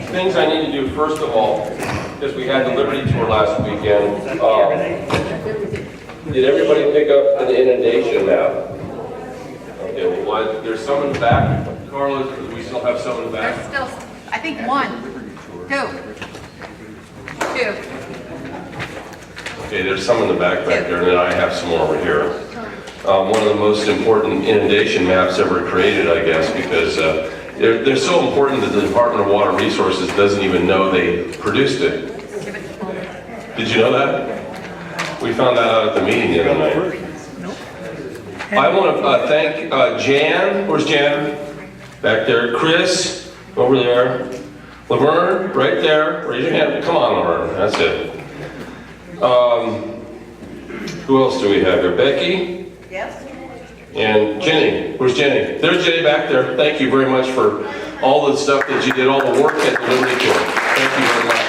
things I need to do, first of all, because we had the Liberty Tour last weekend. Did everybody pick up an inundation map? Okay, well, there's some in the back. Carla, do we still have some in the back? There's still, I think two. Okay, there's some in the back there, and then I have some over here. One of the most important inundation maps ever created, I guess, because they're so important that the Department of Water Resources doesn't even know they produced it. Did you know that? We found that out at the meeting the other night. I want to thank Jan. Where's Jan? Back there. Chris, over there. Laverne, right there. Raise your hand. Come on, Laverne. That's it. Who else do we have here? Becky? Yes. And Jenny. Where's Jenny? There's Jenny back there. Thank you very much for all the stuff that you did, all the work at the Liberty Tour. Thank you very much.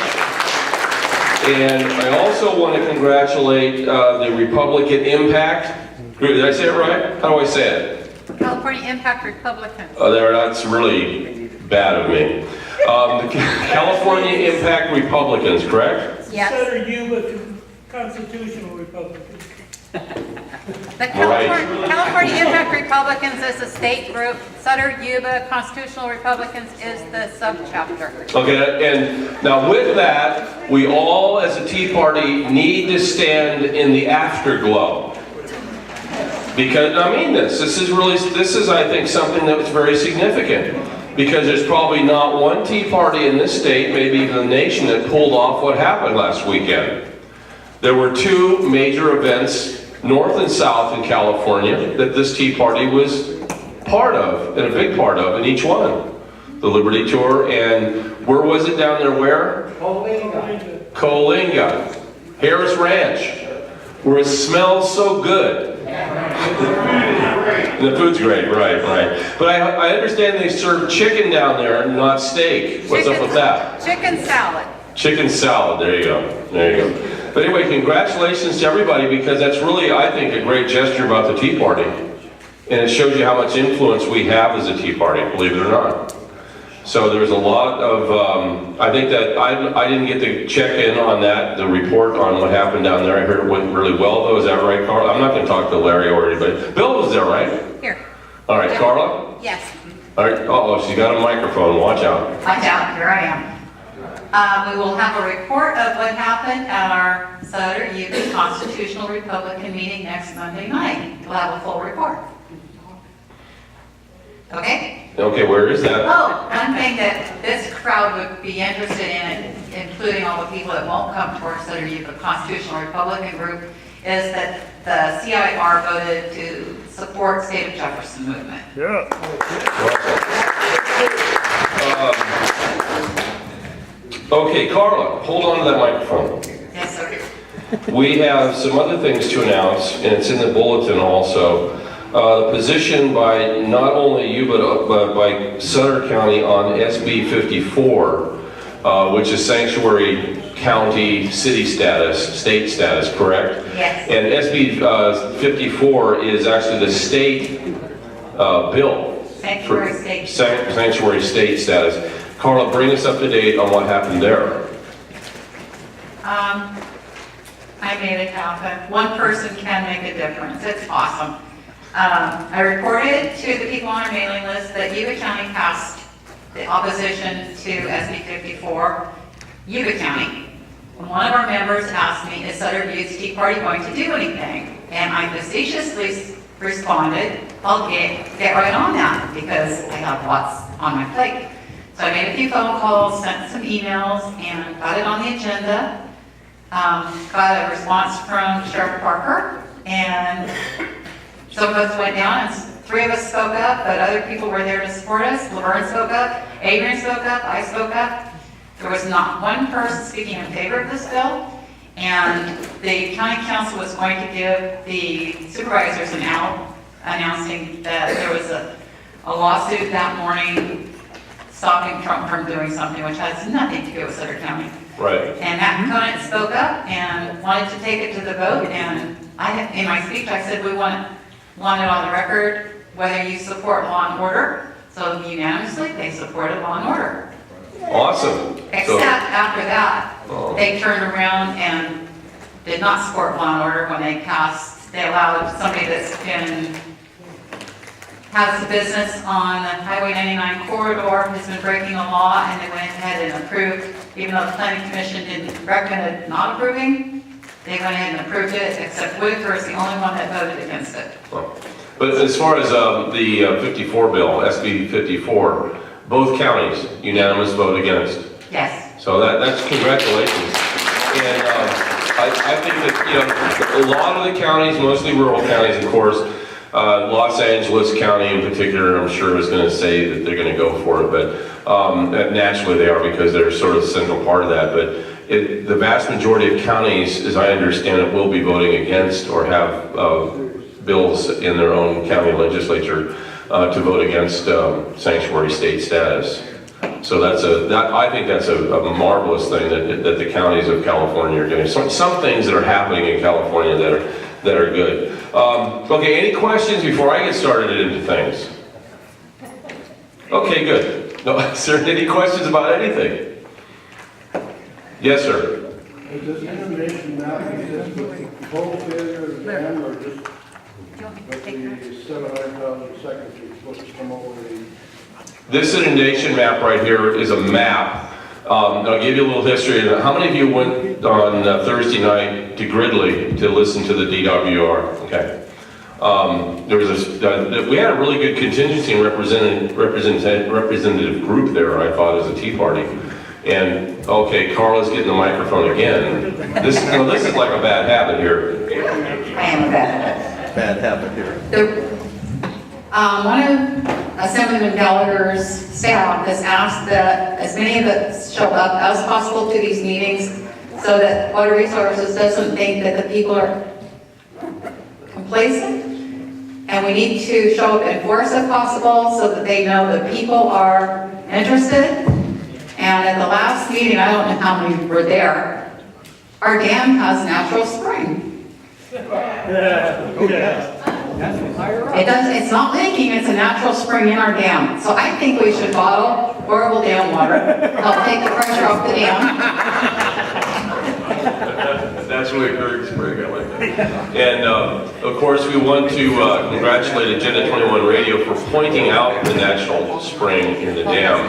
And I also want to congratulate the Republican Impact Group. Did I say it right? How do I say it? California Impact Republicans. Oh, that's really bad of me. The California Impact Republicans, correct? Yes. Sutter, Yuba, Constitutional Republicans. The California Impact Republicans is the state group. Sutter, Yuba, Constitutional Republicans is the subchapter. Okay, and now with that, we all as a Tea Party need to stand in the afterglow. Because, I mean this is I think something that was very significant. Because there's probably not one Tea Party in this state, maybe even the nation, that pulled off what happened last weekend. There were two major events, north and south in California, that this Tea Party was part of, and a big part of, in each one. The Liberty Tour, and where was it down there, where? Coalinga. Harris Ranch, where it smells so good. And the food's great, right. But I understand they serve chicken down there, not steak. What's up with that? Chicken salad. Chicken salad, there you go. But anyway, congratulations to everybody, because that's really, I think, a great gesture about the Tea Party. And it shows you how much influence we have as a Tea Party, believe it or not. So there's a lot of, I think that I didn't get to check in on that, the report on what happened down there. I heard it went really well though, is that right, Carla? I'm not going to talk to Larry or anybody. Bill was there, right? Here. All right, Carla? Yes. All right, uh-oh, she's got a microphone, watch out. Watch out, here I am. We will have a report of what happened at our Sutter Yuba Constitutional Republican meeting next Monday night. We'll have a full report. Okay? Okay, where is that? Oh, one thing that this crowd would be interested in, including all the people that won't come to our Sutter Yuba Constitutional Republican group, is that the CIR voted to support State of Jefferson movement. Yeah. Okay, Carla, hold on to that microphone. Yes, sir. We have some other things to announce, and it's in the bulletin also. The position by not only you, but by Sutter County on SB 54, which is sanctuary county city status, state status, correct? Yes. And SB 54 is actually the state bill. Sanctuary state. Sanctuary state status. Carla, bring us up to date on what happened there. I made it happen. One person can make a difference. It's awesome. I reported to the people on our mailing list that Yuba County passed the opposition to SB 54. Yuba County. One of our members asked me, is Sutter Youth Tea Party going to do anything? And I facetiously responded, I'll get right on that because I have lots on my plate. So I made a few phone calls, sent some emails, and got it on the agenda. Got a response from Sheriff Parker, and some of us went down, and 3 of us spoke up, but other people were there to support us. Laverne spoke up, Adrian spoke up, I spoke up. There was not one person speaking in favor of this bill, and the county council was going to give the supervisors an out announcing that there was a lawsuit that morning stopping Trump from doing something which has nothing to do with Sutter County. Right. And Matt Conant spoke up and wanted to take it to the vote, and in my speech I said we want it on the record whether you support law and order. So unanimously they supported law and order. Awesome. Except after that, Oh. they turned around and did not support law and order when they passed. They allowed somebody that's has a business on the Highway 99 corridor, has been breaking the law, and they went ahead and approved, even though the planning commission didn't recommend not approving, they went ahead and approved it, except Whitaker is the only one that voted against it. Well, but as far as the 54 bill, SB 54, both counties unanimous vote against. Yes. So that's congratulations. And I think that, a lot of the counties, mostly rural counties, of course, Los Angeles County in particular, I'm sure is going to say that they're going to go for it, but naturally they are because they're sort of the central part of that. But the vast majority of counties, as I understand it, will be voting against or have bills in their own county legislature to vote against sanctuary state status. So I think that's a marvelous thing that the counties of California are doing. Some things that are happening in California that are good. Okay, any questions before I get started into things? Okay, good. No, is there any questions about anything? Yes, sir. Is this inundation map exist with the total failure of the dam or just with the 700,000 seconds you're supposed to come over the... This inundation map right here is a map. I'll give you a little history. How many of you went on Thursday night to Gridley to listen to the DWR? Okay. We had a really good contingency and representative group there, I thought, as a Tea Party. And, okay, Carla's getting the microphone again. This is like a bad habit here. I am a bad habit here. One of Assemblyman Gallagher's staff has asked that as many of us show up as possible to these meetings so that Water Resources doesn't think that the people are complacent. And we need to show up in force if possible so that they know that people are interested. And at the last meeting, I don't know how many were there, our dam has natural spring. It's not leaking, it's a natural spring in our dam. So I think we should bottle Oroville dam water, help take the pressure off the dam. That's really good spring, I like that. And of course, we want to congratulate Agenda21 Radio for pointing out the natural spring in the dam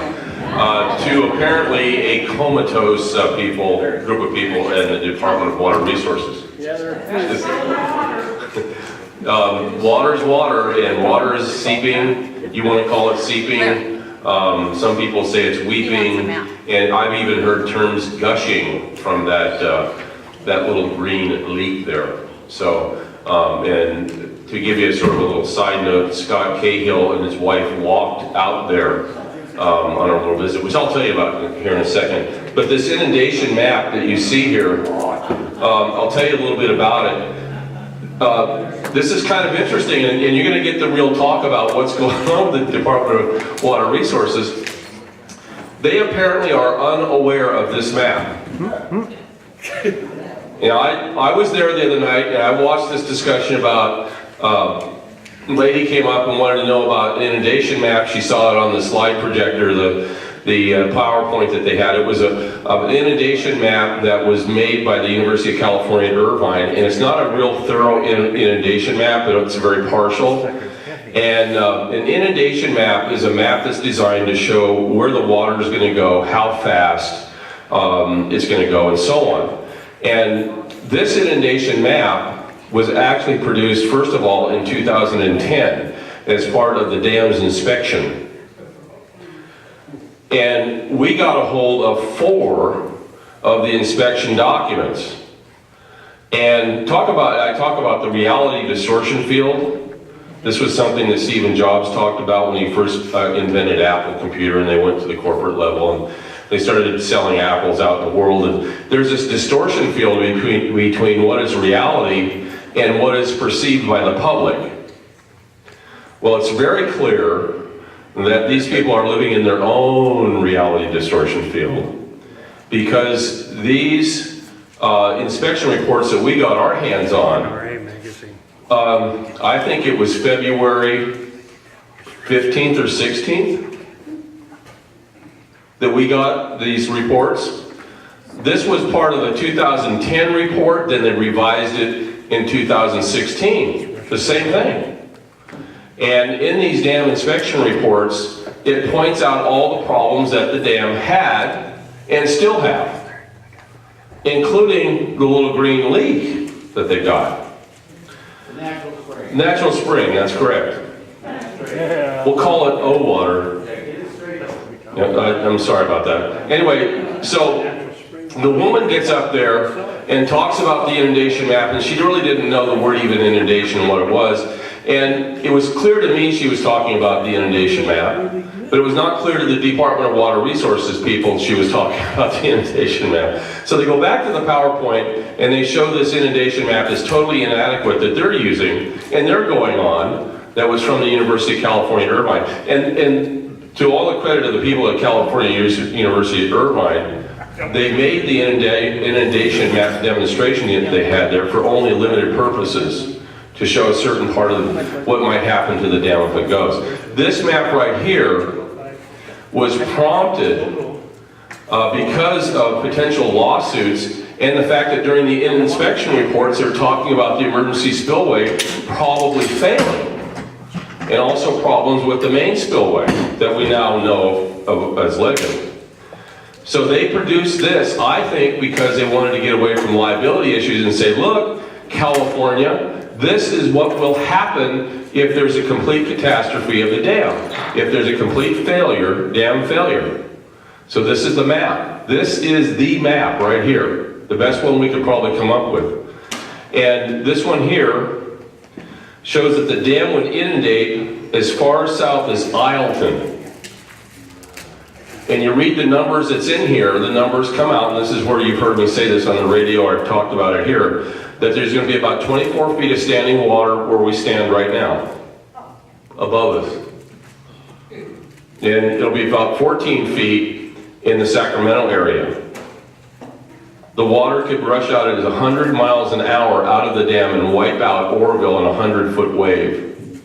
to apparently a comatose group of people in the Department of Water Resources. Water's water, and water is seeping. You want to call it seeping. Some people say it's weeping, and I've even heard terms gushing from that little green leak there. So, and to give you sort of a little side note, Scott Cahill and his wife walked out there on a little visit, which I'll tell you about here in a second. But this inundation map that you see here, I'll tell you a little bit about it. This is kind of interesting, and you're going to get the real talk about what's going on with the Department of Water Resources. They apparently are unaware of this map. I was there the other night, and I watched this discussion about, a lady came up and wanted to know about an inundation map. She saw it on the slide projector, the PowerPoint that they had. It was an inundation map that was made by the University of California at Irvine, and it's not a real thorough inundation map, but it's very partial. And an inundation map is a map that's designed to show where the water is going to go, how fast it's going to go, and so on. And this inundation map was actually produced, first of all, in 2010 as part of the dam's inspection. And we got a hold of 4 of the inspection documents. And I talk about the reality distortion field. This was something that Stephen Jobs talked about when he first invented Apple Computer, and they went to the corporate level and they started selling apples out in the world. And there's this distortion field between what is reality and what is perceived by the public. Well, it's very clear that these people are living in their own reality distortion field, because these inspection reports that we got our hands on, I think it was February 15th or 16th, that we got these reports. This was part of the 2010 report, then they revised it in 2016. The same thing. And in these dam inspection reports, it points out all the problems that the dam had and still have, including the little green leak that they got. Natural spring. Natural spring, that's correct. We'll call it O water. Yeah, I'm sorry about that. Anyway, so the woman gets up there and talks about the inundation map, and she really didn't know the word even inundation and what it was. And it was clear to me she was talking about the inundation map, but it was not clear to the Department of Water Resources people she was talking about the inundation map. So they go back to the PowerPoint and they show this inundation map is totally inadequate that they're using, and they're going on, that was from the University of California, Irvine. And to all the credit of the people at California University at Irvine, they made the inundation map demonstration that they had there for only limited purposes, to show a certain part of what might happen to the dam if it goes. This map right here was prompted because of potential lawsuits and the fact that during the inspection reports they're talking about the emergency spillway probably failing, and also problems with the main spillway that we now know of as legend. So they produced this, I think, because they wanted to get away from liability issues and say, look, California, this is what will happen if there's a complete catastrophe of the dam. If there's a complete failure, dam failure. So this is the map. This is the map right here. The best one we could probably come up with. And this one here shows that the dam would inundate as far south as Isleton. And you read the numbers that's in here, the numbers come out, and this is where you've heard me say this on the radio, or I've talked about it here, that there's going to be about 24 feet of standing water where we stand right now, above us. And it'll be about 14 feet in the Sacramento area. The water could rush out at 100 miles an hour out of the dam and wipe out Oroville in a 100-foot wave.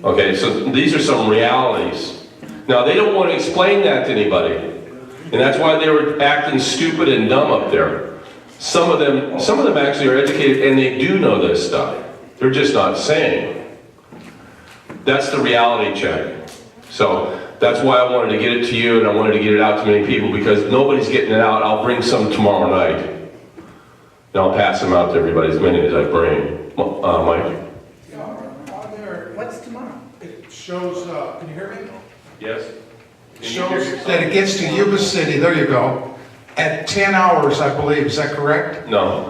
Okay, so these are some realities. Now, they don't want to explain that to anybody. And that's why they were acting stupid and dumb up there. Some of them actually are educated and they do know this stuff. They're just not saying. That's the reality check. So that's why I wanted to get it to you, and I wanted to get it out to many people, because nobody's getting it out. I'll bring some tomorrow night. And I'll pass them out to everybody, as many as I bring. Mike? What's tomorrow? It shows, can you hear me? Yes? It shows that it gets to Yuba City, there you go, at 10 hours, I believe, is that correct? No.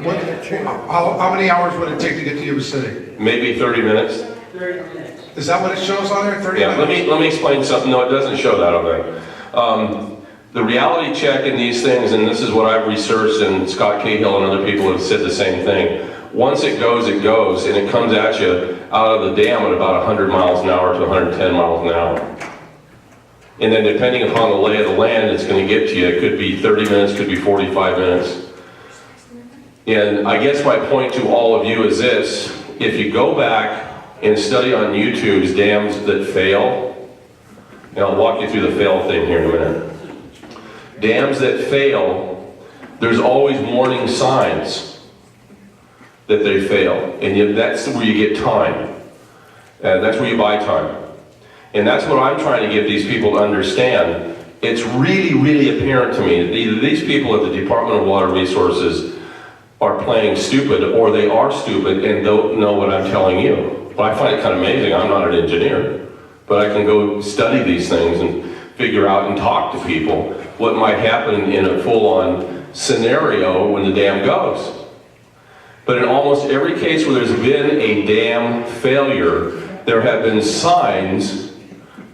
What, how many hours would it take to get to Yuba City? Maybe 30 minutes. 30 minutes. Is that what it shows on there, 30 Yeah, minutes? let me explain something. No, it doesn't show that on there. The reality check in these things, and this is what I've researched, and Scott Cahill and other people have said the same thing. Once it goes, and it comes at you out of the dam at about 100 miles an hour to 110 miles an hour. And then depending upon the lay of the land, it's going to get to you. It could be 30 minutes, could be 45 minutes. And I guess my point to all of you is this: if you go back and study on YouTube's dams that fail, and I'll walk you through the fail thing here in a minute. Dams that fail, there's always warning signs that they fail. And that's where you get time. That's where you buy time. And that's what I'm trying to get these people to understand. It's really, really apparent to me that either these people at the Department of Water Resources are playing stupid, or they are stupid and don't know what I'm telling you. But I find it kind of amazing. I'm not an engineer, but I can go study these things and figure out and talk to people what might happen in a full-on scenario when the dam goes. But in almost every case where there's been a dam failure, there have been signs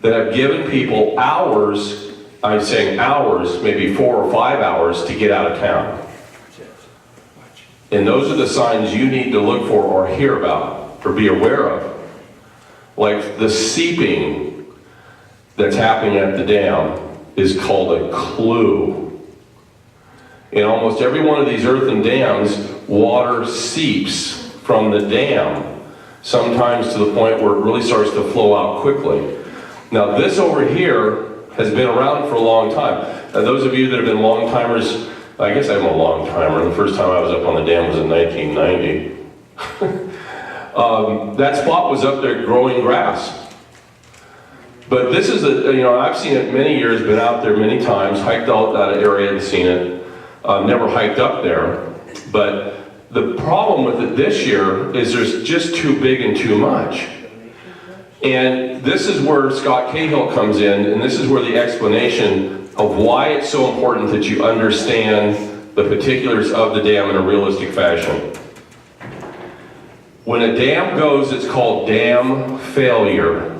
that have given people hours, I'm saying hours, maybe 4 or 5 hours to get out of town. And those are the signs you need to look for or hear about or be aware of. Like the seeping that's happening at the dam is called a clue. In almost every one of these earthen dams, water seeps from the dam, sometimes to the point where it really starts to flow out quickly. Now this over here, has been around for a long time. Those of you that have been long timers, I guess I'm a long timer. The first time I was up on the dam was in 1990. That spot was up there growing grass. But this is I've seen it many years, been out there many times, hiked out that area and seen it. Never hiked up there. But the problem with it this year is there's just too big and too much. And this is where Scott Cahill comes in, and this is where the explanation of why it's so important that you understand the particulars of the dam in a realistic fashion. When a dam goes, it's called dam failure.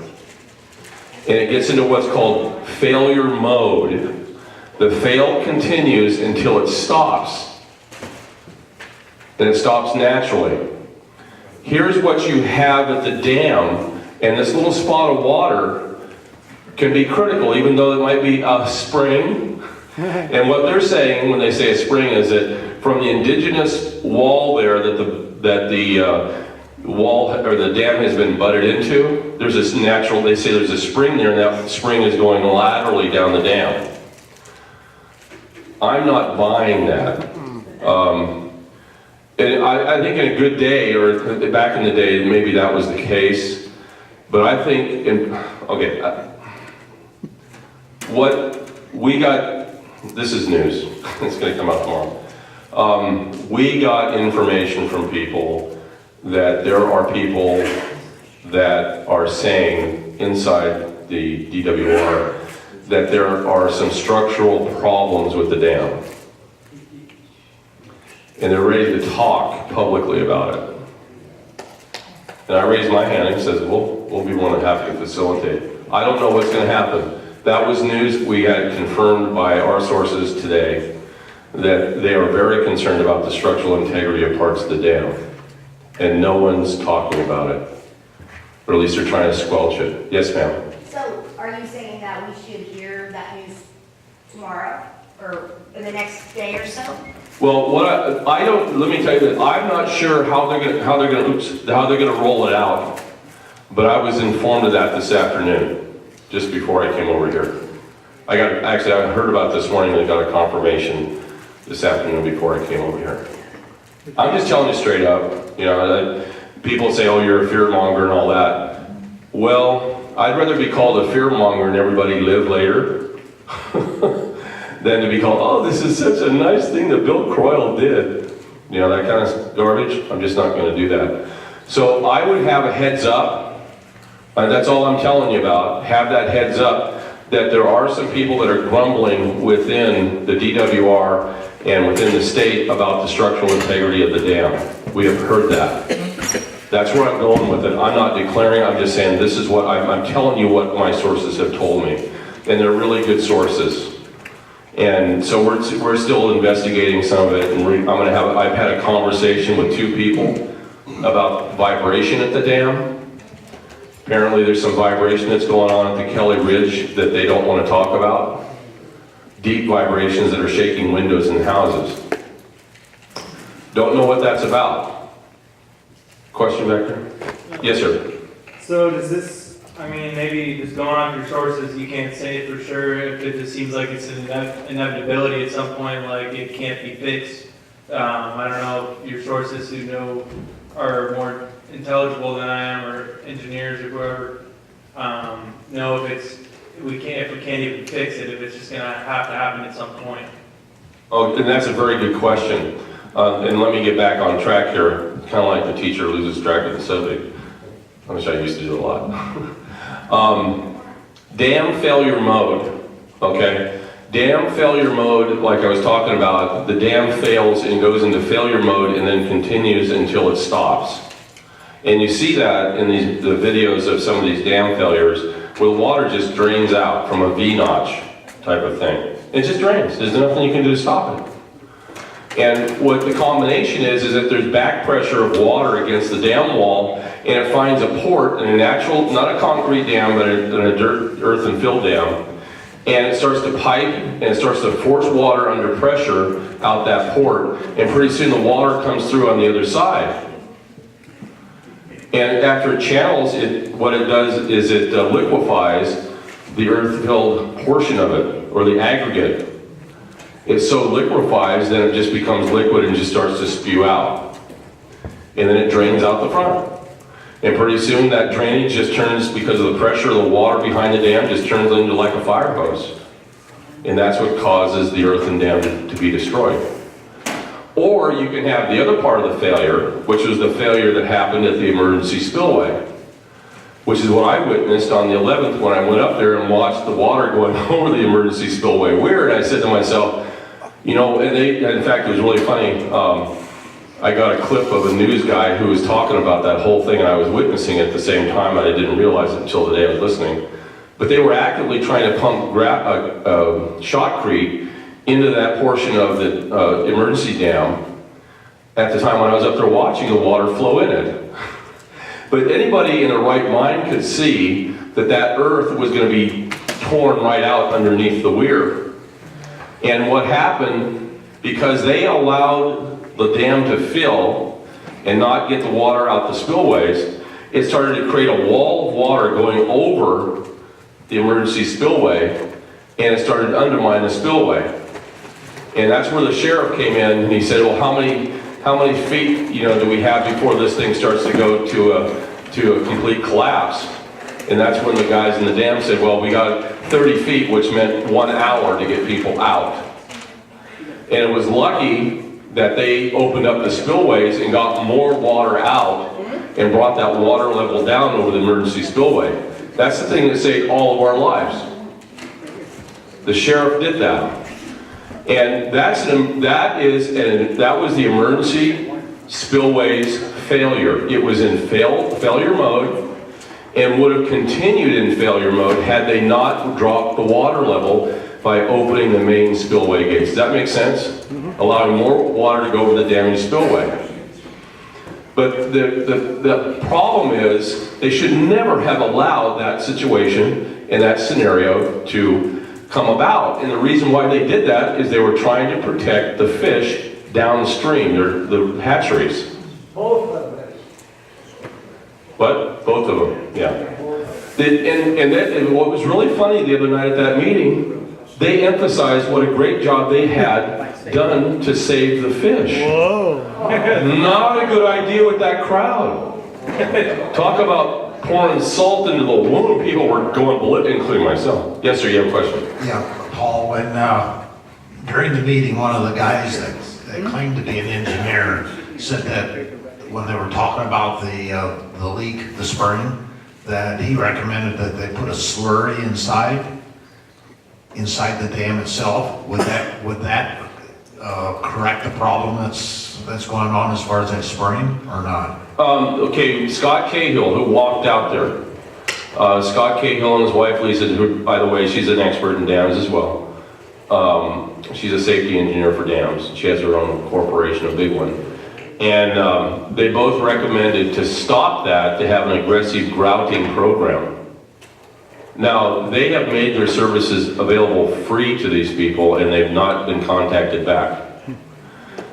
And it gets into what's called failure mode. The fail continues until it stops. And it stops naturally. Here's what you have at the dam, and this little spot of water can be critical, even though it might be a spring. And what they're saying when they say a spring is that from the indigenous wall there that the wall or the dam has been butted into, there's this natural, they say there's a spring there, and that spring is going laterally down the dam. I'm not buying that. And I think in a good day, or back in the day, maybe that was the case. But I think, what we got, this is news, it's going to come out tomorrow. We got information from people that there are people that are saying inside the DWR that there are some structural problems with the dam. And they're ready to talk publicly about it. And I raised my hand and says, we'll be more than happy to facilitate. I don't know what's going to happen. That was news we had confirmed by our sources today, that they are very concerned about the structural integrity of parts of the dam. And no one's talking about it. Or at least they're trying to squelch it. Yes, ma'am. So, are you saying that we should hear that news tomorrow, or in the next day or so? Well, let me tell you this, I'm not sure how they're gonna roll it out, but I was informed of that this afternoon, just before I came over here. I heard about this morning, and I got a confirmation this afternoon before I came over here. I'm just telling you straight up, people say, oh, you're a fearmonger and all that. Well, I'd rather be called a fearmonger and everybody live later than to be called, oh, this is such a nice thing that Bill Croyle did. That kind of garbage. I'm just not going to do that. So I would have a heads up, and that's all I'm telling you about, have that heads up, that there are some people that are grumbling within the DWR and within the state about the structural integrity of the dam. We have heard that. That's where I'm going with it. I'm not declaring, I'm just saying this is what, I'm telling you what my sources have told me. And they're really good sources. And so we're still investigating some of it, and I've had a conversation with 2 people about vibration at the dam. Apparently there's some vibration that's going on at the Kelly Ridge that they don't want to talk about. Deep vibrations that are shaking windows in houses. Don't know what that's about. Question back there? Yes, sir. So does this, maybe just going off your sources, you can't say it for sure, if it just seems like it's an inevitability at some point, like it can't be fixed. I don't know if your sources who know are more intelligible than I am, or engineers or whoever, know if we can't even fix it, if it's just gonna have to happen at some point. Oh, and that's a very good question. And let me get back on track here. Kind of like the teacher loses track of the subject. I wish I used to do a lot. Dam failure mode, okay? Dam failure mode, like I was talking about, the dam fails and goes into failure mode and then continues until it stops. And you see that in the videos of some of these dam failures, where the water just drains out from a V-notch type of thing. It just drains. There's nothing you can do to stop it. And what the combination is that there's back pressure of water against the dam wall, and it finds a port in a natural, not a concrete dam, but in a dirt, earth and fill dam, and it starts to pipe, and it starts to force water under pressure out that port, and pretty soon the water comes through on the other side. And after it channels, what it does is it liquefies, the earth-filled portion of it, or the aggregate. It so liquefies, then it just becomes liquid and just starts to spew out. And then it drains out the front. And pretty soon that drainage just turns, because of the pressure of the water behind the dam, just turns into like a fire hose. And that's what causes the earthen dam to be destroyed. Or you can have the other part of the failure, which was the failure that happened at the emergency spillway, which is what I witnessed on the 11th when I went up there and watched the water going over the emergency spillway. Weird, I said to myself, you know, and in fact, it was really funny. I got a clip of a news guy who was talking about that whole thing, and I was witnessing it at the same time, and I didn't realize it until the day I was listening. But they were actively trying to pump shotcrete into that portion of the emergency dam at the time when I was up there watching the water flow in it. But anybody in their right mind could see that that earth was going to be torn right out underneath the weir. And what happened, because they allowed the dam to fill and not get the water out the spillways, it started to create a wall of water going over the emergency spillway, and it started to undermine the spillway. And that's where the sheriff came in, and he said, well, how many feet, you know, do we have before this thing starts to go to a complete collapse? And that's when the guys in the dam said, well, we got 30 feet, which meant 1 hour to get people out. And it was lucky that they opened up the spillways and got more water out and brought that water level down over the emergency spillway. That's the thing that saved all of our lives. The sheriff did that. And that was the emergency spillways failure. It was in failure mode and would have continued in failure mode had they not dropped the water level by opening the main spillway gates. Does that make sense? Allowing more water to go over the damaged spillway. But the problem is they should never have allowed that situation and that scenario to come about. And the reason why they did that is they were trying to protect the fish downstream, the hatcheries. Both of them. What? Both of them, yeah. And what was really funny the other night at that meeting, they emphasized what a great job they had done to save the fish. Whoa. Not a good idea with that crowd. Talk about pouring salt into the wound. People were going ballistic, including myself. Yes, sir, you have a question? Yeah, Paul, when during the meeting, one of the guys that claimed to be an engineer said that when they were talking about the leak, the spring, that he recommended that they put a slurry inside the dam itself. Would that correct the problem that's going on as far as that spring, or not? Okay, Scott Cahill, who walked out there. Scott Cahill and his wife Lisa, who, by the way, she's an expert in dams as well. She's a safety engineer for dams. She has her own corporation, a big one. And they both recommended to stop that, to have an aggressive grouting program. Now, they have made their services available free to these people, and they've not been contacted back.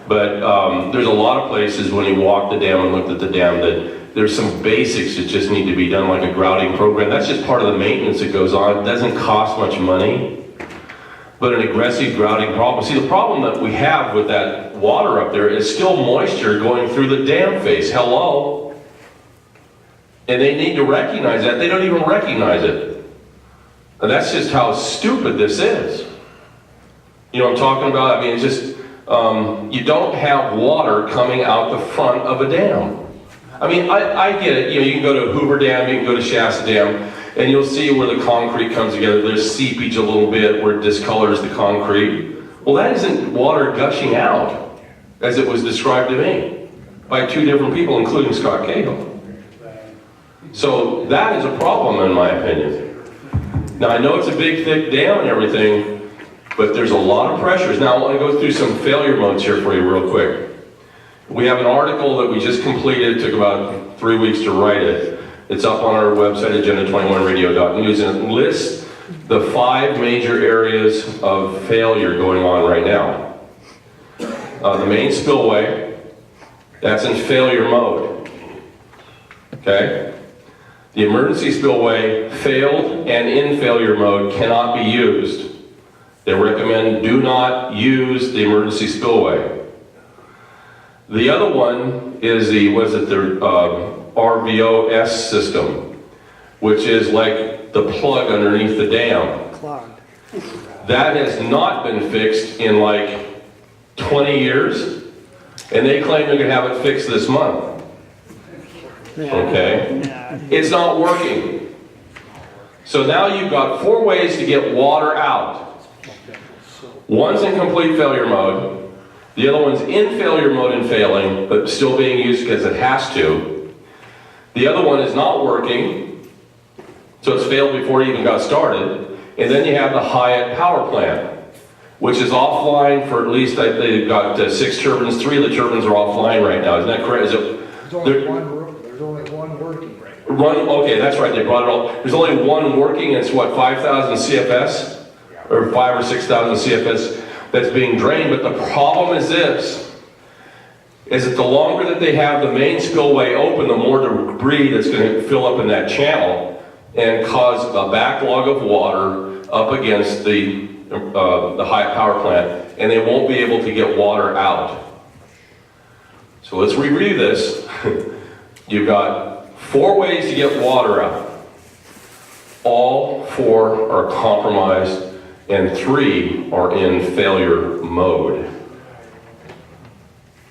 But there's a lot of places when you walk the dam and looked at the dam that there's some basics that just need to be done, like a grouting program. That's just part of the maintenance that goes on. It doesn't cost much money. But an aggressive grouting problem. See, the problem that we have with that water up there is still moisture going through the dam face. Hello? And they need to recognize that. They don't even recognize it. And that's just how stupid this is. You know what I'm talking about? I mean, it's just, you don't have water coming out the front of a dam. I mean, I get it. You know, you can go to Hoover Dam, you can go to Shasta Dam, and you'll see where the concrete comes together. There's seepage a little bit where it discolors the concrete. Well, that isn't water gushing out, as it was described to me by two different people, including Scott Cahill. So that is a problem, in my opinion. Now, I know it's a big, thick dam and everything, but there's a lot of pressures. Now, I want to go through some failure modes here for you real quick. We have an article that we just completed. It took about 3 weeks to write it. It's up on our website, Agenda21Radio.news, and it lists the 5 major areas of failure going on right now. The main spillway, that's in failure mode. Okay? The emergency spillway failed and in failure mode cannot be used. They recommend do not use the emergency spillway. The other one is the RVOS system, which is like the plug underneath the dam. That has not been fixed in like 20 years, and they claim they're going to have it fixed this month. Okay? It's not working. So now you've got 4 ways to get water out. One's in complete failure mode. The other one's in failure mode and failing, but still being used because it has to. The other one is not working, so it's failed before it even got started. And then you have the Hyatt power plant, which is offline for at least, they've got 6 turbines. 3 of the turbines are offline right now. Isn't that correct? There's only one working. Okay, that's right, they brought it all. There's only one working, it's what, 5,000 CFS? Or 5,000 or 6,000 CFS that's being drained, but the problem is this, is that the longer that they have the main spillway open, the more debris that's going to fill up in that channel and cause a backlog of water up against the Hyatt power plant, and they won't be able to get water out. So let's review this. You've got 4 ways to get water out. All 4 are compromised, and 3 are in failure mode.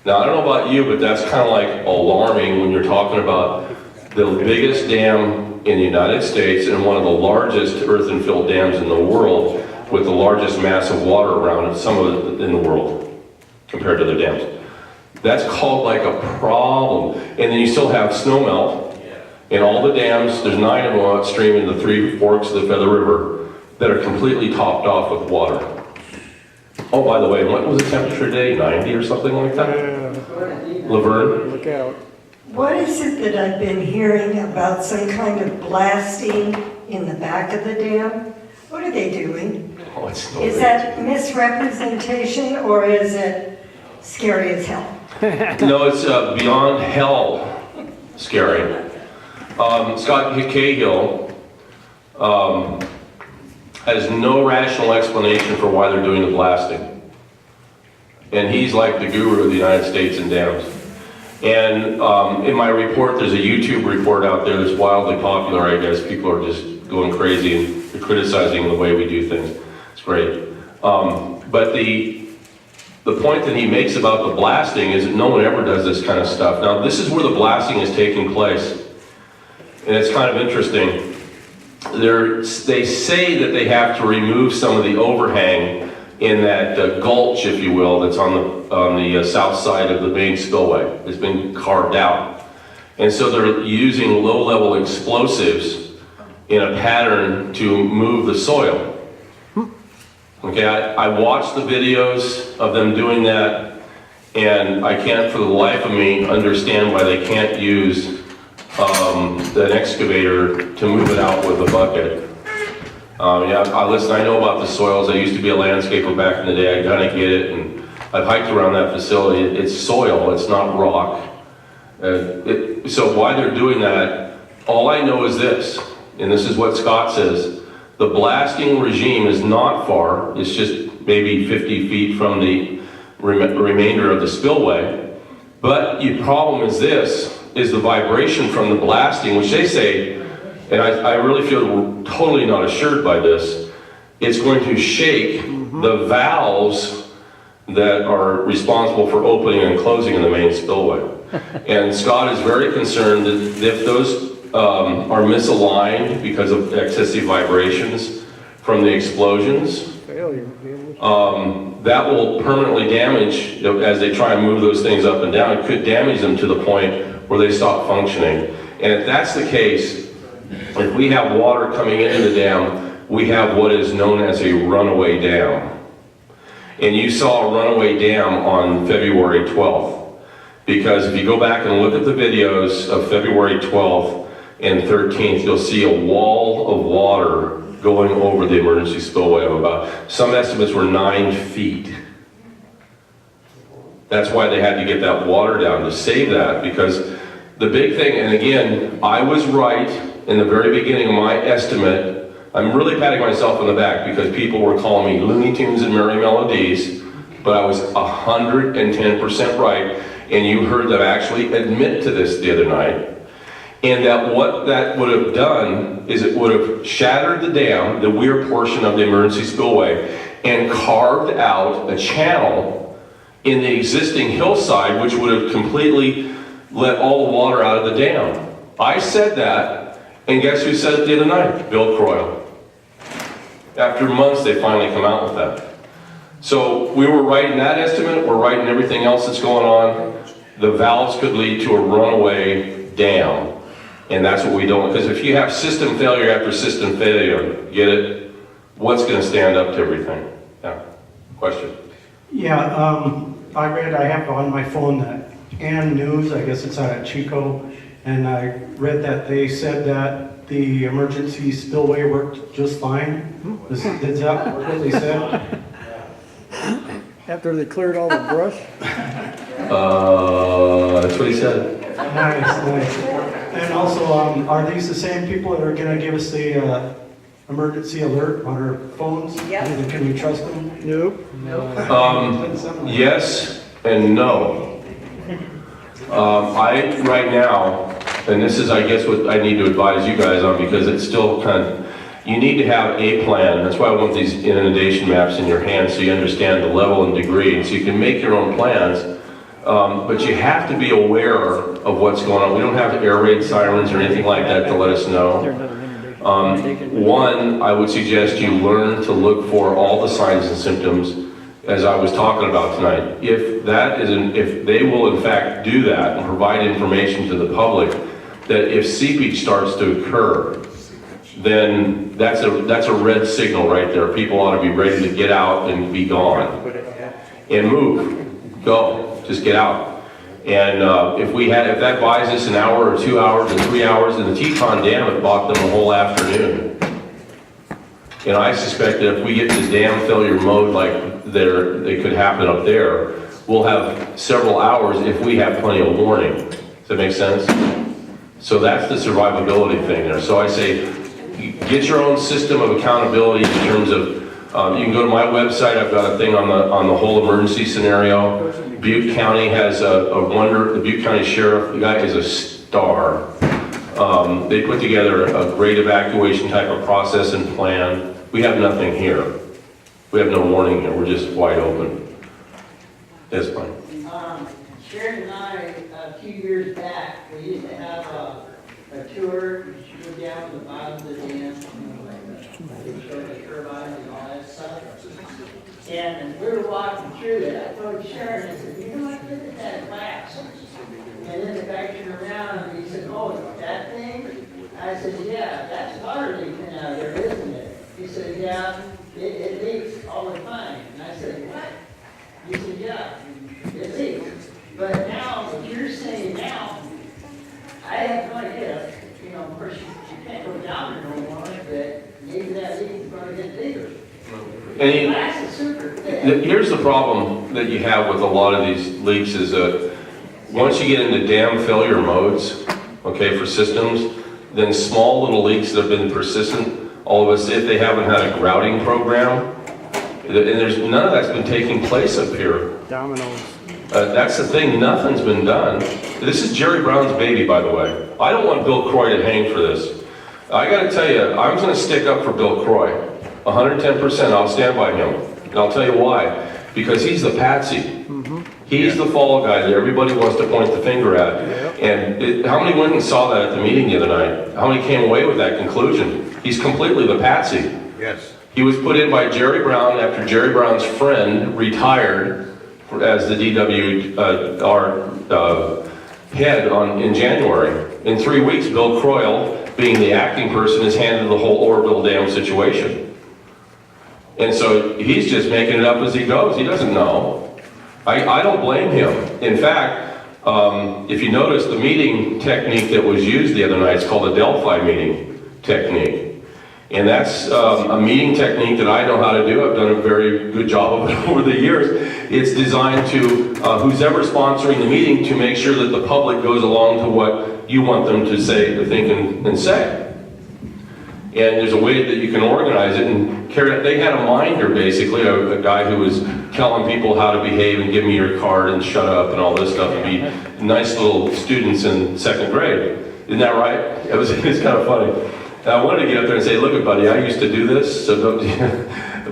Now, I don't know about you, but that's kind of like alarming when you're talking about the biggest dam in the United States and one of the largest earthen-filled dams in the world with the largest mass of water around it, some of it in the world, compared to the dams. That's called like a problem. And then you still have snowmelt in all the dams. There's 9 of them upstream in the 3 forks of the Feather River that are completely topped off with water. Oh, by the way, what was the temperature today? 90 or something like that? Laverne? Look out. What is it that I've been hearing about some kind of blasting in the back of the dam? What are they doing? Oh, it's no Is big that misrepresentation or is it scary as hell? No, it's beyond hell scary. Scott Cahill has no rational explanation for why they're doing the blasting. And he's like the guru of the United States in dams. And in my report, there's a YouTube report out there that's wildly popular, I guess. People are just going crazy and they're criticizing the way we do things. It's great. But the point that he makes about the blasting is that no one ever does this kind of stuff. Now, this is where the blasting is taking place. And it's kind of interesting. They say that they have to remove some of the overhang in that gulch, if you will, that's on the south side of the main spillway. It's been carved out. And so they're using low-level explosives in a pattern to move the soil. Okay, I watched the videos of them doing that, and I can't for the life of me understand why they can't use an excavator to move it out with a bucket. Listen, I know about the soils. I used to be a landscaper back in the day. I kind of get it, and I've hiked around that facility. It's soil, it's not rock. So why they're doing that, all I know is this, and this is what Scott says, the blasting regime is not far. It's just maybe 50 feet from the remainder of the spillway. But the problem is this, is the vibration from the blasting, which they say, and I really feel totally not assured by this, it's going to shake the valves that are responsible for opening and closing in the main spillway. And Scott is very concerned that if those are misaligned because of excessive vibrations from the explosions, that will permanently damage, as they try and move those things up and down, it could damage them to the point where they stop functioning. And if that's the case, if we have water coming into the dam, we have what is known as a runaway dam. And you saw a runaway dam on February 12th. Because if you go back and look at the videos of February 12th and 13th, you'll see a wall of water going over the emergency spillway of about, some estimates were 9 feet. That's why they had to get that water down to save that, because the big thing, and again, I was right in the very beginning of my estimate, I'm really patting myself on the back because people were calling me Looney Tunes and Merry Melodies, but I was 110% right, and you heard them actually admit to this the other night. And that what that would have done is it would have shattered the dam, the weir portion of the emergency spillway, and carved out a channel in the existing hillside, which would have completely let all the water out of the dam. I said that, and guess who said it the other night? Bill Croyle. After months, they finally come out with that. So we were right in that estimate, we're right in everything else that's going on. The valves could lead to a runaway dam, and that's what we don't, because if you have system failure after system failure, get it? What's going to stand up to everything? Yeah, question? Yeah, I have on my phone that News, I guess it's out of Chico, and I read that they said that the emergency spillway worked just fine. Is that what they said? After they cleared all the brush? That's what he said. Nice. And also, are these the same people that are gonna give us the emergency alert on our phones? Yep. Can we trust them? Nope. Yes and no. Right now, and this is, I guess, what I need to advise you guys on, because it's still kind of, you need to have a plan. That's why I want these inundation maps in your hands, so you understand the level and degree, and so you can make your own plans. But you have to be aware of what's going on. We don't have air raid sirens or anything like that to let us know. One, I would suggest you learn to look for all the signs and symptoms, as I was talking about tonight. If they will in fact do that and provide information to the public, that if seepage starts to occur, then that's a red signal right there. People ought to be ready to get out and be gone. And move, go, just get out. And if that buys us an hour or 2 hours or 3 hours, and the Teton Dam, it bought them a whole afternoon. And I suspect that if we get to dam failure mode like they could happen up there, we'll have several hours if we have plenty of warning. Does that make sense? So that's the survivability thing there. So I say, get your own system of accountability in terms of, you can go to my website, I've got a thing on the whole emergency scenario. Butte County has the Butte County Sheriff, the guy is a star. They put together a great evacuation type of process and plan. We have nothing here. We have no warning here, we're just wide open. Yes, fine. Sharon and I, a few years back, we used to have a tour, you go down to the bottom of the dam, they show the turbines and all that stuff. And we were walking through it, I told Sharon, I said, you know what, look at that glass. And then the guy turned around and he said, oh, that thing? I said, yeah, that's water leaking out there, isn't it? He said, yeah, it leaks all the time. And I said, what? He said, yeah, it leaks. But now, what you're saying now, I have no idea. You know, of course, you can't go down there no more, but maybe that leak is going to get bigger. Glass is super thick. Here's the problem that you have with a lot of these leaks is once you get into dam failure modes, okay, for systems, then small little leaks that have been persistent, all of us, if they haven't had a grouting program, and none of that's been taking place up here. Dominoes. That's the thing, nothing's been done. This is Jerry Brown's baby, by the way. I don't want Bill Croy to hang for this. I gotta tell you, I'm gonna stick up for Bill Croy. 110%, I'll stand by him. And I'll tell you why. Because he's the patsy. He's the fall guy that everybody wants to point the finger at. And how many went and saw that at the meeting the other night? How many came away with that conclusion? He's completely the patsy. Yes. He was put in by Jerry Brown after Jerry Brown's friend retired as the DWR head in January. In 3 weeks, Bill Croyle, being the acting person, has handled the whole Oroville Dam situation. And so he's just making it up as he goes. He doesn't know. I don't blame him. In fact, if you notice, the meeting technique that was used the other night is called a Delphi meeting technique. And that's a meeting technique that I know how to do. I've done a very good job of it over the years. It's designed to, who's ever sponsoring the meeting, to make sure that the public goes along to what you want them to say, to think, and say. And there's a way that you can organize it and carry it. They had a minder, basically, a guy who was telling people how to behave and give me your card and shut up and all this stuff and be nice little students in 2nd grade. Isn't that right? It's kind of funny. And I wanted to get up there and say, look, buddy, I used to do this, so don't,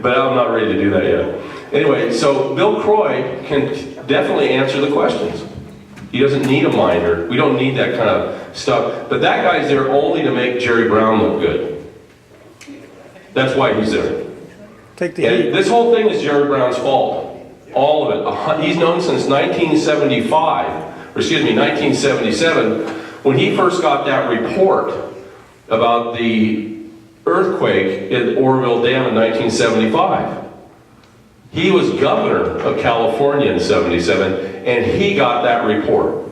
but I'm not ready to do that yet. Anyway, so Bill Croy can definitely answer the questions. He doesn't need a minder. We don't need that kind of stuff. But that guy's there only to make Jerry Brown look good. That's why he's there. And this whole thing is Jerry Brown's fault. All of it. He's known since 1977, when he first got that report about the earthquake in Oroville Dam in 1975. He was governor of California in 77, and he got that report.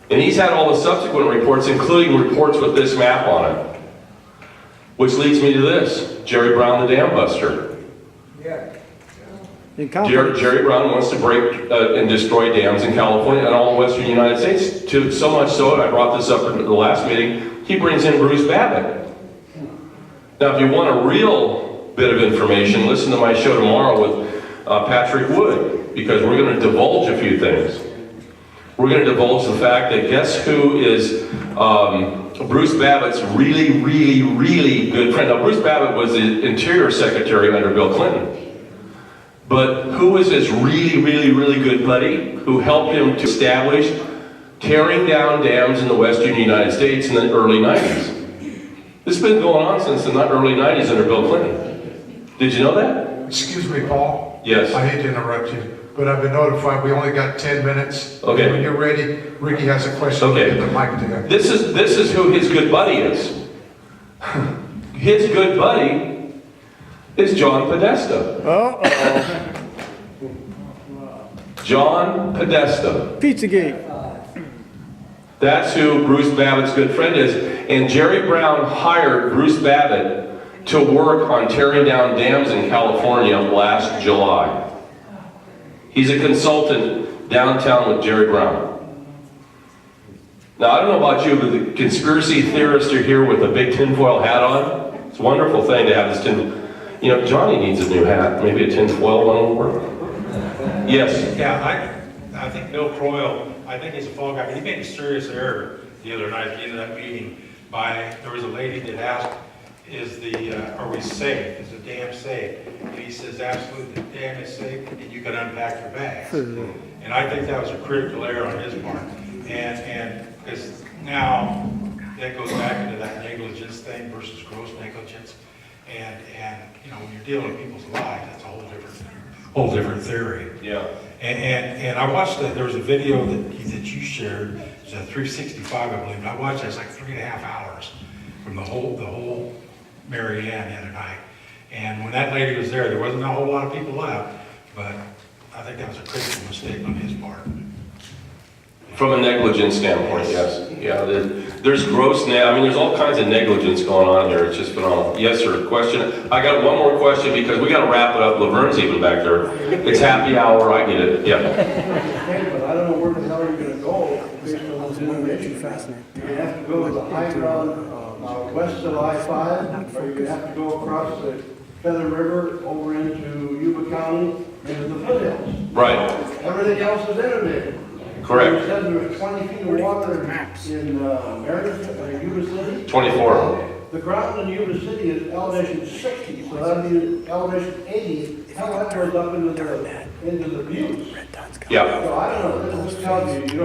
And he's had all the subsequent reports, including reports with this map on it. Which leads me to this, Jerry Brown the Dam Buster. Jerry Brown wants to break and destroy dams in California and all the western United States. So much so, and I brought this up at the last meeting, he brings in Bruce Babbitt. Now, if you want a real bit of information, listen to my show tomorrow with Patrick Wood, because we're going to divulge a few things. We're going to divulge the fact that guess who is Bruce Babbitt's really, really, really good friend. Now, Bruce Babbitt was the Interior Secretary under Bill Clinton. But who was his really, really, really good buddy who helped him to establish tearing down dams in the western United States in the early 90s? This has been going on since the early 90s under Bill Clinton. Did you know that? Excuse me, Paul? Yes. I hate to interrupt you, but I've been notified we only got 10 minutes. Okay. When you're ready, Ricky has a question. Okay. Get the mic to him. This is who his good buddy is. His good buddy is John Podesta. John Podesta. Pizzagate. That's who Bruce Babbitt's good friend is. And Jerry Brown hired Bruce Babbitt to work on tearing down dams in California last July. He's a consultant downtown with Jerry Brown. Now, I don't know about you, but the conspiracy theorists are here with a big tinfoil hat on. It's a wonderful thing to have this tin. You know, Johnny needs a new hat. Maybe a tinfoil one will work. Yes. Yeah, I think Bill Croyle, I think he's a fall guy. He made a serious error the other night at the end of that meeting there was a lady that asked, are we safe? Is the dam safe? And he says, absolutely, the dam is safe, and you can unpack your bags. And I think that was a critical error on his part. And because now that goes back into that negligence thing versus gross negligence. And you know, when you're dealing with people's lives, that's a whole different theory. Yeah. And I watched there was a video that you shared. It's a 365, I believe. And I watched that. It's like 3.5 hours from the whole Mary Ann the other night. And when that lady was there wasn't a whole lot of people left, but I think that was a critical mistake on his part. From a negligence standpoint, yes. Yeah, there's gross, there's all kinds of negligence going on here. It's just phenomenal. Yes, sir. Question. I got one more question because we got to wrap it up. Laverne's even back there. It's happy hour. I get it. Yeah. Okay, but I don't know where the hell you're going to go based on this information. You have to go to the high ground west of I-5, or you have to go across the Feather River over into Yuba County into the foothills. Right. Everything else is inundated. Correct. You said there was 20 feet of water in Meredith, Yuba City? 24. The ground in Yuba City is elevation 60, so that'd be elevation 80. How that goes up into the views. Yeah. So I don't know, this tells you, you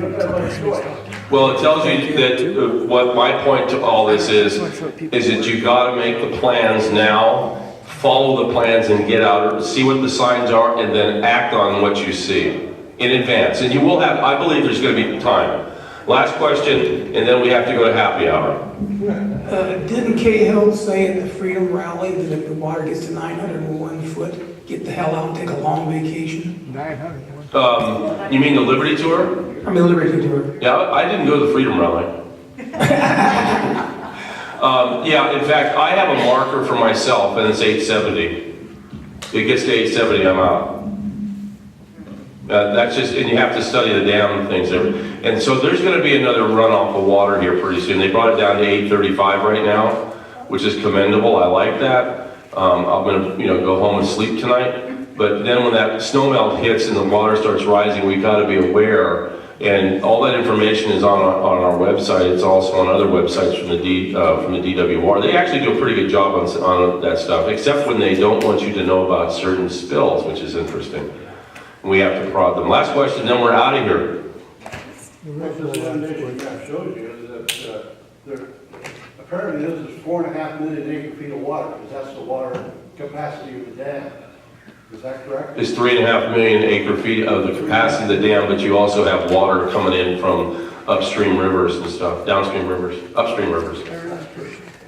don't have much choice. Well, it tells you that what my point to all this is that you got to make the plans now, follow the plans and get out, see what the signs are, and then act on what you see in advance. And you will have, I believe there's going to be time. Last question, and then we have to go to happy hour. Didn't Cahill say at the Freedom Rally that if the water gets to 901 foot, get the hell out and take a long vacation? 901. You mean the Liberty Tour? I mean, Liberty Tour. Yeah, I didn't go to the Freedom Rally. Yeah, in fact, I have a marker for myself, and it's 870. If it gets to 870, I'm out. That's just, and you have to study the dam things there. And so there's going to be another runoff of water here pretty soon. They brought it down to 835 right now. which is commendable. I like that. I'm gonna, go home and sleep tonight. But then when that snow melt hits and the water starts rising, we've got to be aware. And all that information is on our website. It's also on other websites from the DWR. They actually do a pretty good job on that stuff, except when they don't want you to know about certain spills, which is interesting. We have to prod them. Last question, then we're out of here. The foundation graph shows you that apparently this is 4.5 million acre feet of water, because that's the water capacity of the dam. Is that correct? It's 3.5 million acre feet of the capacity of the dam, but you also have water coming in from upstream rivers and stuff, downstream rivers, upstream rivers.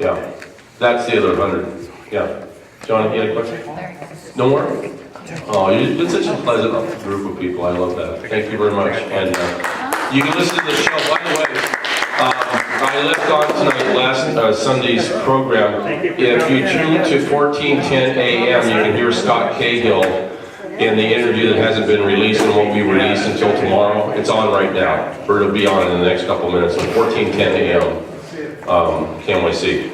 Yeah, that's the other 100. Yeah. John, you had a question? No more? Oh, you've been such a pleasant group of people. I love that. Thank you very much. And you can listen to the show. By the way, I left on tonight last Sunday's program. If you tune to 1410 AM, you can hear Scott Cahill in the interview that hasn't been released and won't be released until tomorrow. It's on right now, or it'll be on in the next couple minutes. So 1410 AM, KMYC.